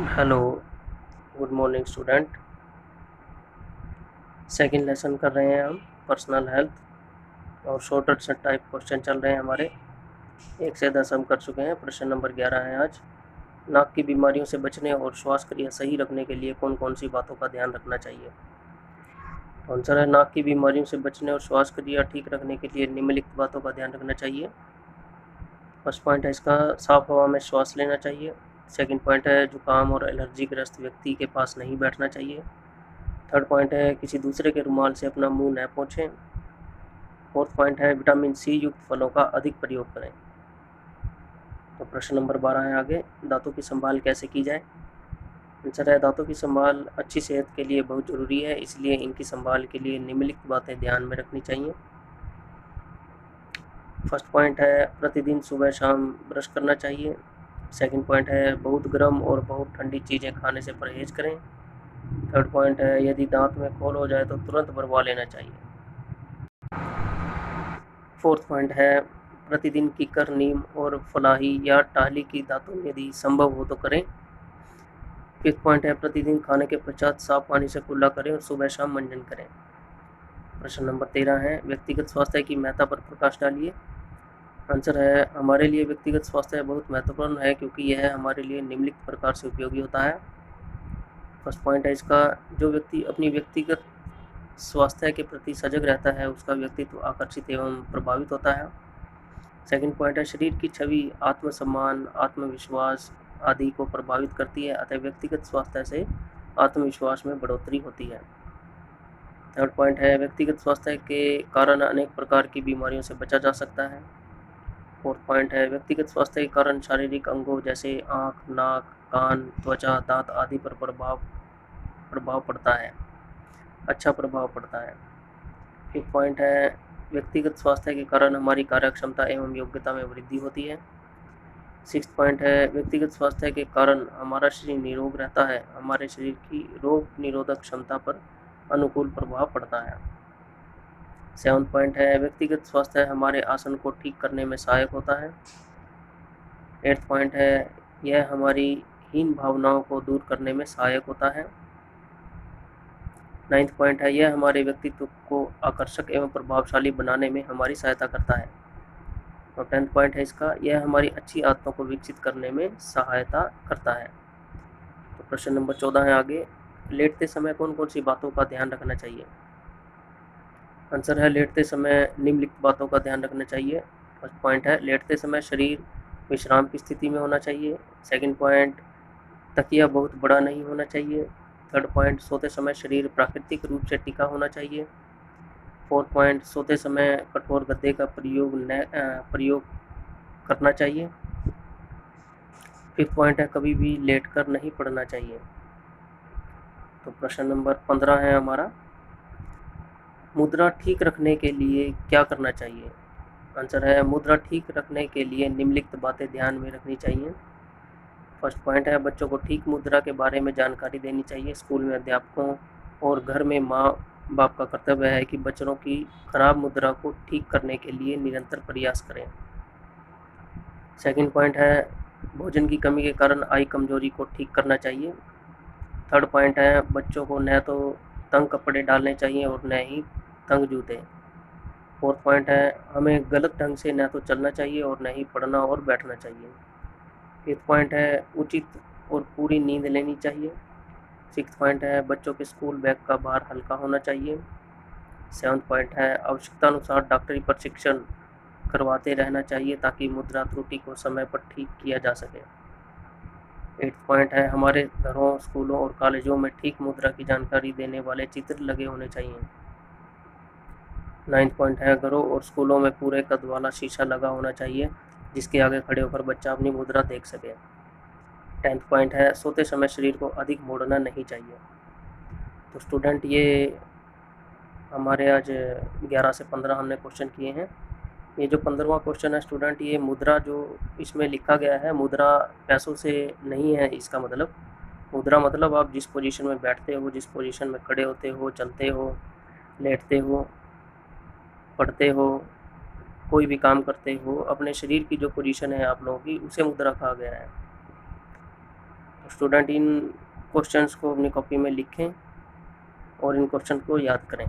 Hello, good morning student. Second lesson कर रहे हैं हम पर्सनल हेल्थ और शॉर्टर सेट टाइप क्वेश्चन चल रहे हैं हमारे। 1 से 10 हम कर चुके हैं। प्रश्न नंबर 11 है आज। नाक की बीमारियों से बचने और श्वास क्रिया सही रखने के लिए कौन कौन सी बातों का ध्यान रखना चाहिए। तो आंसर है नाक की बीमारियों से बचने और श्वास क्रिया ठीक रखने के लिए निम्नलिखित बातों का ध्यान रखना चाहिए। फर्स्ट पॉइंट है इसका, साफ हवा में श्वास लेना चाहिए। सेकंड पॉइंट है, जुकाम और एलर्जी ग्रस्त व्यक्ति के पास नहीं बैठना चाहिए। थर्ड पॉइंट है, किसी दूसरे के रुमाल से अपना मुंह न पोंछें। फोर्थ पॉइंट है, विटामिन सी युक्त फलों का अधिक प्रयोग करें। तो प्रश्न नंबर 12 है आगे, दांतों की संभाल कैसे की जाए। आंसर है, दांतों की संभाल अच्छी सेहत के लिए बहुत ज़रूरी है, इसलिए इनकी संभाल के लिए निम्नलिखित बातें ध्यान में रखनी चाहिए। फर्स्ट पॉइंट है, प्रतिदिन सुबह शाम ब्रश करना चाहिए। सेकंड पॉइंट है, बहुत गर्म और बहुत ठंडी चीज़ें खाने से परहेज करें। थर्ड पॉइंट है, यदि दांत में खोल हो जाए तो तुरंत भरवा लेना चाहिए। फोर्थ पॉइंट है, प्रतिदिन कीकर, नीम और फलाही या टाहली की दातुन यदि संभव हो तो करें। फिफ्थ पॉइंट है, प्रतिदिन खाने के पश्चात साफ पानी से कुल्ला करें और सुबह शाम मंजन करें। प्रश्न नंबर 13 है, व्यक्तिगत स्वास्थ्य की महत्ता पर प्रकाश डालिए। आंसर है, हमारे लिए व्यक्तिगत स्वास्थ्य बहुत महत्वपूर्ण है क्योंकि यह हमारे लिए निम्नलिखित प्रकार से उपयोगी होता है। फर्स्ट पॉइंट है इसका, जो व्यक्ति अपनी व्यक्तिगत स्वास्थ्य के प्रति सजग रहता है उसका व्यक्तित्व आकर्षित एवं प्रभावित होता है। सेकंड पॉइंट है, शरीर की छवि आत्मसम्मान, आत्मविश्वास आदि को प्रभावित करती है, अतः व्यक्तिगत स्वास्थ्य से आत्मविश्वास में बढ़ोतरी होती है। थर्ड पॉइंट है, व्यक्तिगत स्वास्थ्य के कारण अनेक प्रकार की बीमारियों से बचा जा सकता है। फोर्थ पॉइंट है, व्यक्तिगत स्वास्थ्य के कारण शारीरिक अंगों जैसे आँख, नाक, कान, त्वचा, दांत आदि पर प्रभाव पड़ता है, अच्छा प्रभाव पड़ता है। फिफ्थ पॉइंट है, व्यक्तिगत स्वास्थ्य के कारण हमारी कार्यक्षमता एवं योग्यता में वृद्धि होती है। सिक्स्थ पॉइंट है, व्यक्तिगत स्वास्थ्य के कारण हमारा शरीर निरोग रहता है, हमारे शरीर की रोग निरोधक क्षमता पर अनुकूल प्रभाव पड़ता है। सेवन्थ पॉइंट है, व्यक्तिगत स्वास्थ्य हमारे आसन को ठीक करने में सहायक होता है। एट्थ पॉइंट है, यह हमारी हीन भावनाओं को दूर करने में सहायक होता है। नाइन्थ पॉइंट है, यह हमारे व्यक्तित्व को आकर्षक एवं प्रभावशाली बनाने में हमारी सहायता करता है। और 10th पॉइंट है इसका, यह हमारी अच्छी आदतों को विकसित करने में सहायता करता है। तो प्रश्न नंबर 14 है आगे, लेटते समय कौन कौन सी बातों का ध्यान रखना चाहिए। आंसर है, लेटते समय निम्नलिखित बातों का ध्यान रखना चाहिए। फर्स्ट पॉइंट है, लेटते समय शरीर विश्राम की स्थिति में होना चाहिए। सेकंड पॉइंट, तकिया बहुत बड़ा नहीं होना चाहिए। थर्ड पॉइंट, सोते समय शरीर प्राकृतिक रूप से टिका होना चाहिए। फोर्थ पॉइंट, सोते समय कठोर गद्दे का प्रयोग करना चाहिए। फिफ्थ पॉइंट है, कभी भी लेटकर नहीं पढ़ना चाहिए। तो प्रश्न नंबर 15 है हमारा, मुद्रा ठीक रखने के लिए क्या करना चाहिए। आंसर है, मुद्रा ठीक रखने के लिए निम्नलिखित बातें ध्यान में रखनी चाहिए। फर्स्ट पॉइंट है, बच्चों को ठीक मुद्रा के बारे में जानकारी देनी चाहिए। स्कूल में अध्यापकों और घर में माँ बाप का कर्तव्य है कि बच्चों की खराब मुद्रा को ठीक करने के लिए निरंतर प्रयास करें। सेकंड पॉइंट है, भोजन की कमी के कारण आई कमजोरी को ठीक करना चाहिए। थर्ड पॉइंट है, बच्चों को न तो तंग कपड़े डालने चाहिए और न ही तंग जूते। फोर्थ पॉइंट है, हमें गलत ढंग से न तो चलना चाहिए और न ही पढ़ना और बैठना चाहिए। फिफ्थ पॉइंट है, उचित और पूरी नींद लेनी चाहिए। सिक्स्थ पॉइंट है, बच्चों के स्कूल बैग का भार हल्का होना चाहिए। सेवन्थ पॉइंट है, आवश्यकता अनुसार डॉक्टरी प्रशिक्षण करवाते रहना चाहिए ताकि मुद्रा त्रुटि को समय पर ठीक किया जा सके। एट्थ पॉइंट है, हमारे घरों, स्कूलों और कॉलेजों में ठीक मुद्रा की जानकारी देने वाले चित्र लगे होने चाहिए। नाइन्थ पॉइंट है, घरों और स्कूलों में पूरे कद वाला शीशा लगा होना चाहिए जिसके आगे खड़े होकर बच्चा अपनी मुद्रा देख सके। 10th पॉइंट है, सोते समय शरीर को अधिक मोड़ना नहीं चाहिए। तो स्टूडेंट, ये हमारे आज 11 से 15 हमने क्वेश्चन किए हैं। ये जो 15वां क्वेश्चन है स्टूडेंट, ये मुद्रा जो इसमें लिखा गया है, मुद्रा पैसों से नहीं है। इसका मतलब मुद्रा मतलब आप जिस पोजीशन में बैठते हो, जिस पोजीशन में खड़े होते हो, चलते हो, लेटते हो, पढ़ते हो, कोई भी काम करते हो, अपने शरीर की जो पोजीशन है आप लोगों की, उसे मुद्रा कहा गया है। स्टूडेंट इन क्वेश्चंस को अपनी कॉपी में लिखें और इन क्वेश्चन को याद करें।